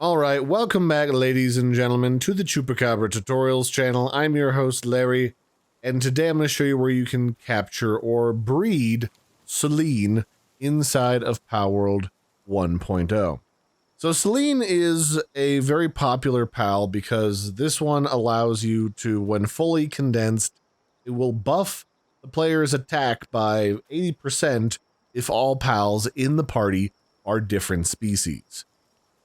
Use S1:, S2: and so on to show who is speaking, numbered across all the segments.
S1: Alright, welcome back ladies and gentlemen to the Chupacabra tutorials channel. I'm your host Larry, and today I'm going to show you where you can capture or breed Seline inside of Palworld 1.0. So Seline is a very popular pal because this one allows you to, when fully condensed, it will buff the player's attack by 80% if all pals in the party are different species.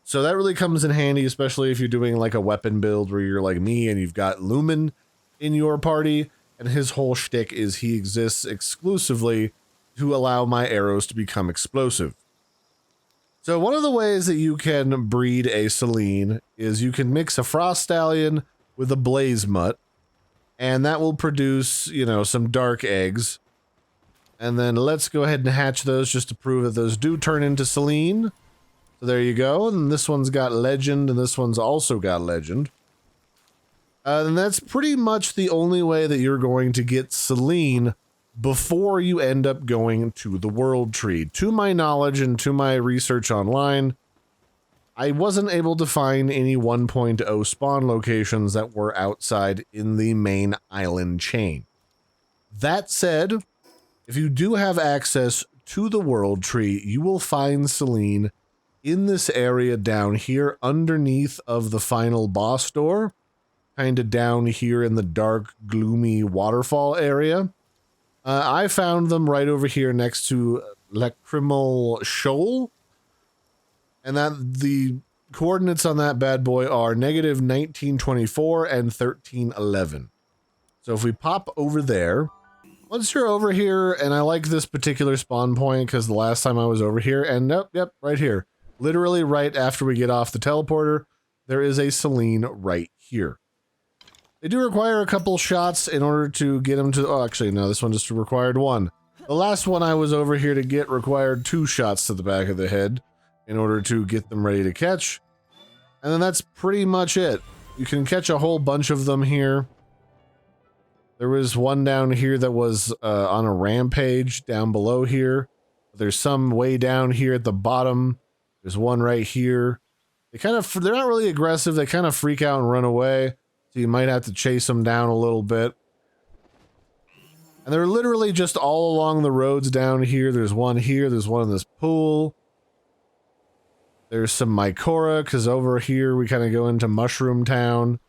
S1: So that really comes in handy, especially if you're doing like a weapon build where you're like me and you've got Lumen in your party, and his whole shtick is he exists exclusively to allow my arrows to become explosive. So one of the ways that you can breed a Seline is you can mix a Frost Stallion with a Blaze Mutt, and that will produce, you know, some dark eggs. And then let's go ahead and hatch those just to prove that those do turn into Seline. So there you go, and this one's got legend, and this one's also got legend. And that's pretty much the only way that you're going to get Seline before you end up going to the world tree. To my knowledge and to my research online, I wasn't able to find any 1.0 spawn locations that were outside in the main island chain. That said, if you do have access to the world tree, you will find Seline in this area down here underneath of the final boss door, kind of down here in the dark, gloomy waterfall area. I found them right over here next to Lacrymal Shoal, and that the coordinates on that bad boy are negative 1924 and 1311. So if we pop over there, once you're over here, and I like this particular spawn point because the last time I was over here, and yep, right here. Literally right after we get off the teleporter, there is a Seline right here. They do require a couple shots in order to get them to... Oh, actually, no, this one just required one. The last one I was over here to get required 2 shots to the back of the head in order to get them ready to catch. And then that's pretty much it. You can catch a whole bunch of them here. There was one down here that was on a rampage down below here. There's some way down here at the bottom. There's one right here. They're not really aggressive. They kind of freak out and run away. So you might have to chase them down a little bit. And they're literally just all along the roads down here. There's one here. There's one in this pool. There's some Mycora, because over here we kind of go into Mushroom Town.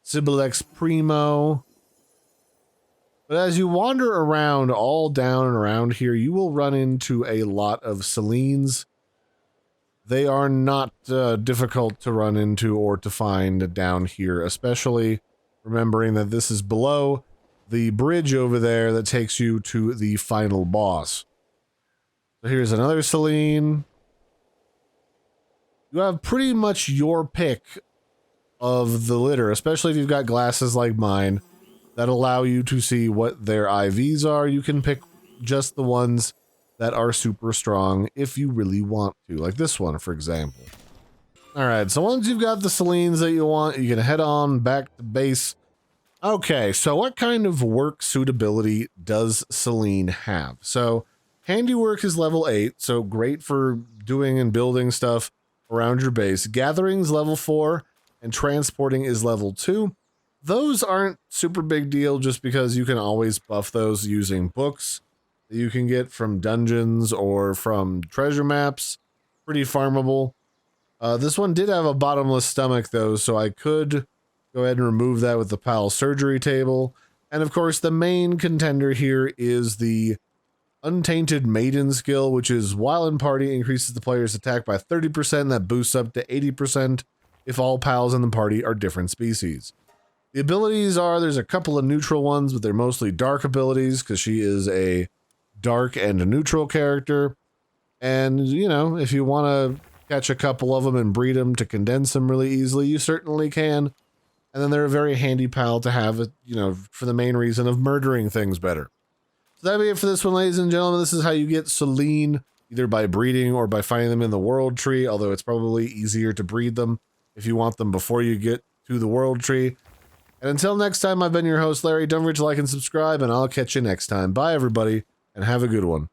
S1: Sibilex Primo. But as you wander around all down and around here, you will run into a lot of Selines. They are not difficult to run into or to find down here, especially remembering that this is below the bridge over there that takes you to the final boss. So here's another Seline. You have pretty much your pick of the litter, especially if you've got glasses like mine that allow you to see what their IVs are. You can pick just the ones that are super strong if you really want to, like this one, for example. Alright, so once you've got the Selines that you want, you can head on back to base. Okay, so what kind of work suitability does Seline have? So, Handiwork is level 8, so great for doing and building stuff around your base. Gathering's level 4, and Transporting is level 2. Those aren't super big deal just because you can always buff those using books that you can get from dungeons or from treasure maps. Pretty farmable. This one did have a bottomless stomach though, so I could go ahead and remove that with the PAL surgery table. And of course the main contender here is the Untainted Maiden skill, which is while in party increases the player's attack by 30%. That boosts up to 80% if all pals in the party are different species. The abilities are, there's a couple of neutral ones, but they're mostly dark abilities because she is a dark and a neutral character. And, you know, if you want to catch a couple of them and breed them to condense them really easily, you certainly can. And then they're a very handy pal to have, you know, for the main reason of murdering things better. So that'll be it for this one, ladies and gentlemen. This is how you get Seline, either by breeding or by finding them in the world tree, although it's probably easier to breed them if you want them before you get to the world tree. And until next time, I've been your host, Larry. Don't forget to like and subscribe, and I'll catch you next time. Bye, everybody, and have a good one.